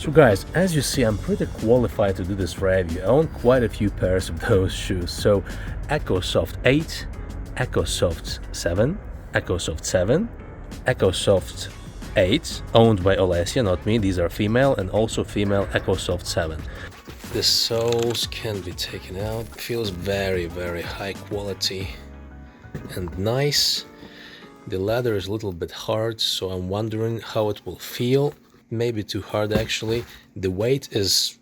So guys, as you see, I'm pretty qualified to do this review. I own quite a few pairs of those shoes. So Ecco Soft 8, Ecco Soft 7, Ecco Soft 7, Ecco Soft 8, owned by Olesia, not me. These are female, and also female Ecco Soft 7. The soles can be taken out. Feels very, very high quality and nice. The leather is a little bit hard, so I'm wondering how it will feel. Maybe too hard actually. The weight is,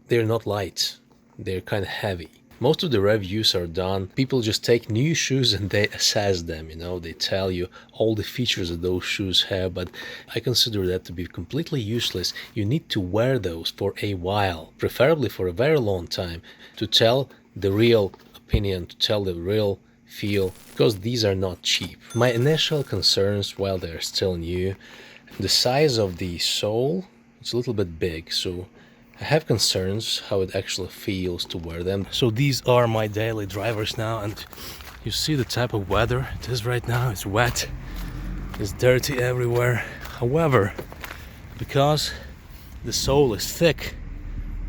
they're not light, they're kind of heavy. Most of the reviews are done, people just take new shoes and they assess them, you know, they tell you all the features that those shoes have, but I consider that to be completely useless. You need to wear those for a while, preferably for a very long time, to tell the real opinion, to tell the real feel, because these are not cheap. My initial concerns, while they're still new, the size of the sole, it's a little bit big, so I have concerns how it actually feels to wear them. So these are my daily drivers now, and you see the type of weather it is right now. It's wet, it's dirty everywhere. However, because the sole is thick,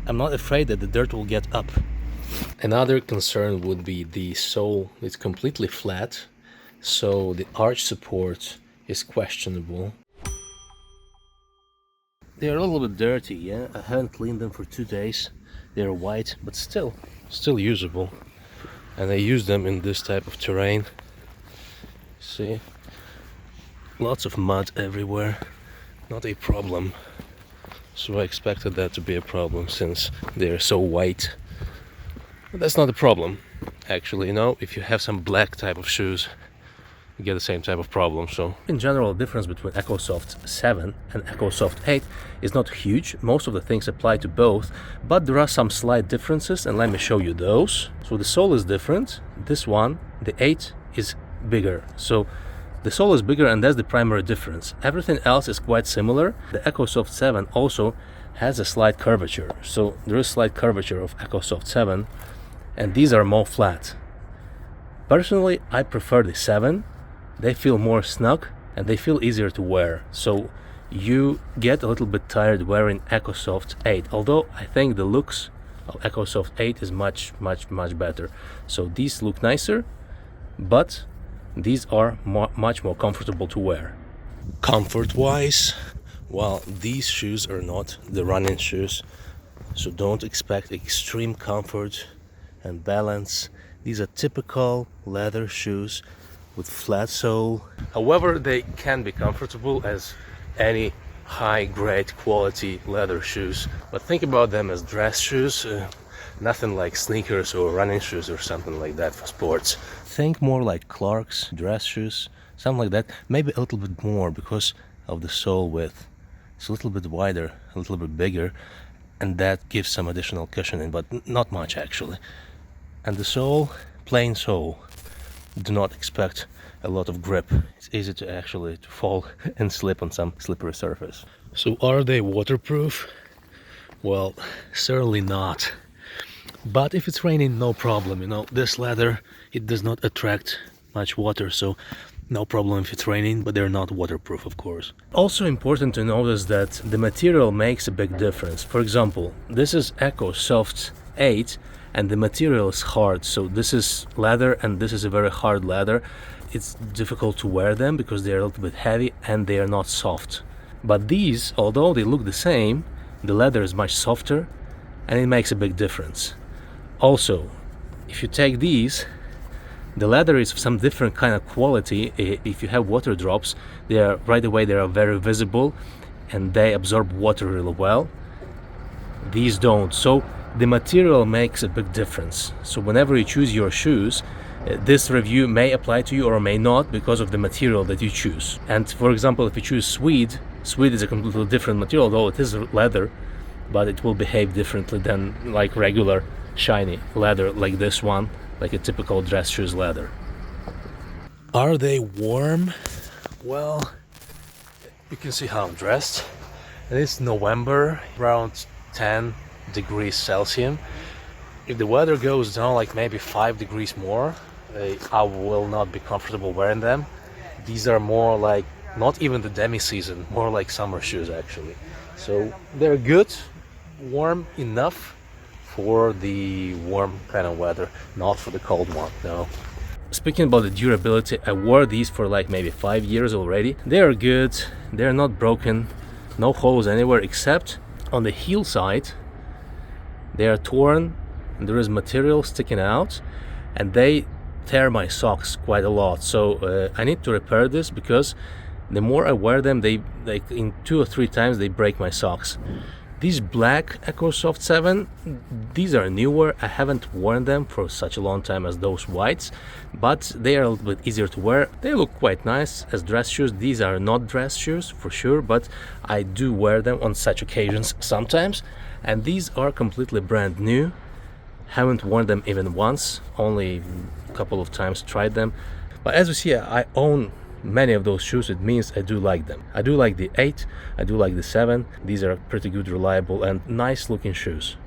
I'm not afraid that the dirt will get up. Another concern would be the sole is completely flat, so the arch support is questionable. They're a little bit dirty, yeah. I haven't cleaned them for 2 days. They're white, but still usable. And I use them in this type of terrain. See? Lots of mud everywhere. Not a problem. So I expected that to be a problem since they're so white. But that's not a problem, actually, you know, if you have some black type of shoes, you get the same type of problem. So in general, the difference between Ecco Soft 7 and Ecco Soft 8 is not huge. Most of the things apply to both, but there are some slight differences, and let me show you those. So the sole is different. This one, the 8, is bigger. So the sole is bigger, and that's the primary difference. Everything else is quite similar. The Ecco Soft 7 also has a slight curvature. So there is slight curvature of Ecco Soft 7, and these are more flat. Personally, I prefer the 7. They feel more snug and they feel easier to wear, so you get a little bit tired wearing Ecco Soft 8, although I think the looks of Ecco Soft 8 is much better. So these look nicer, but these are much more comfortable to wear. Comfort wise, well, these shoes are not the running shoes, so don't expect extreme comfort and balance. These are typical leather shoes with flat sole. However, they can be comfortable as any high-grade quality leather shoes, but think about them as dress shoes, nothing like sneakers or running shoes or something like that for sports. Think more like Clark's dress shoes, something like that, maybe a little bit more because of the sole width. It's a little bit wider, a little bit bigger, and that gives some additional cushioning, but not much actually. And the sole, plain sole. Do not expect a lot of grip. It's easy to actually fall and slip on some slippery surface. So are they waterproof? Well, certainly not. But if it's raining, no problem. You know, this leather, it does not attract much water, so no problem if it's raining, but they're not waterproof, of course. Also important to notice that the material makes a big difference. For example, this is Ecco Soft 8, and the material is hard, so this is leather and this is a very hard leather. It's difficult to wear them because they're a little bit heavy and they are not soft. But these, although they look the same, the leather is much softer and it makes a big difference. Also, if you take these, the leather is of some different kind of quality. If you have water drops, they are right away, they are very visible and they absorb water really well. These don't. So the material makes a big difference. So whenever you choose your shoes, this review may apply to you or may not because of the material that you choose. And for example, if you choose suede is a completely different material, although it is leather, but it will behave differently than like regular shiny leather like this one, like a typical dress shoes leather. Are they warm? Well, you can see how I'm dressed. And it's November, around 10 degrees Celsius. If the weather goes down like maybe 5 degrees more, I will not be comfortable wearing them. These are more like not even the demi-season, more like summer shoes actually. So they're good, warm enough for the warm kind of weather, not for the cold one, no. Speaking about the durability, I wore these for like maybe 5 years already. They are good, they're not broken, no holes anywhere except on the heel side. They are torn and there is material sticking out and they tear my socks quite a lot. So I need to repair this because the more I wear them, they like in 2 or 3 times they break my socks. These black Ecco Soft 7, these are newer. I haven't worn them for such a long time as those whites, but they are a little bit easier to wear. They look quite nice as dress shoes. These are not dress shoes for sure, but I do wear them on such occasions sometimes. And these are completely brand new. Haven't worn them even once, only a couple of times tried them. But as you see, I own many of those shoes. It means I do like them. I do like the 8, I do like the 7. These are pretty good, reliable and nice looking shoes.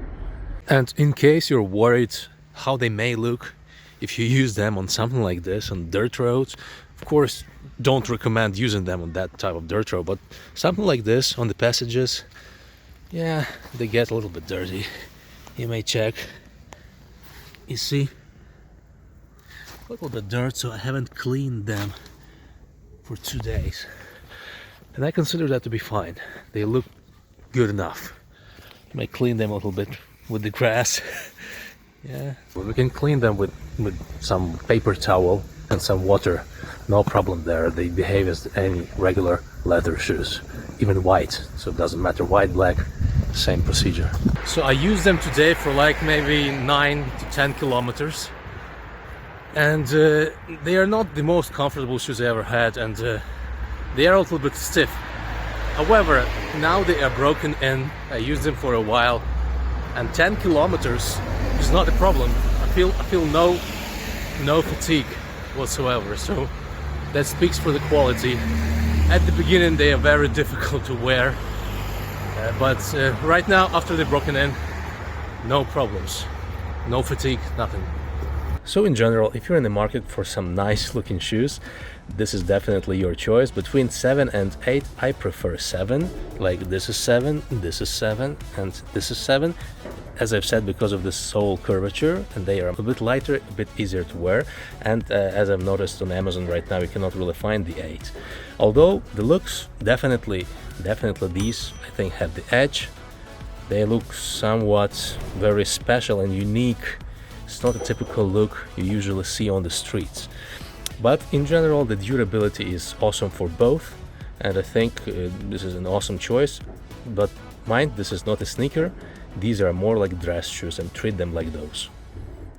And in case you're worried how they may look if you use them on something like this on dirt roads, of course don't recommend using them on that type of dirt road, but something like this on the passages, yeah, they get a little bit dirty. You may check, you see a little bit dirt, so I haven't cleaned them for 2 days, and I consider that to be fine. They look good enough. You may clean them a little bit with the grass. Yeah, well, we can clean them with some paper towel and some water, no problem there. They behave as any regular leather shoes, even white, so it doesn't matter, white, black, same procedure. So I used them today for like maybe 9 to 10 kilometers. And they are not the most comfortable shoes I ever had, and they are a little bit stiff. However, now they are broken and I used them for a while, and 10 kilometers is not a problem. I feel no fatigue whatsoever, so that speaks for the quality. At the beginning they are very difficult to wear, but right now after they're broken in, no problems, no fatigue, nothing. So in general, if you're in the market for some nice looking shoes, this is definitely your choice. Between 7 and 8, I prefer 7. Like this is 7, this is 7, and this is 7. As I've said, because of the sole curvature, and they are a bit lighter, a bit easier to wear. And as I've noticed on Amazon right now, you cannot really find the 8. Although the looks, definitely these, I think, have the edge. They look somewhat very special and unique. It's not a typical look you usually see on the streets. But in general, the durability is awesome for both, and I think this is an awesome choice. But mind, this is not a sneaker. These are more like dress shoes, and treat them like those.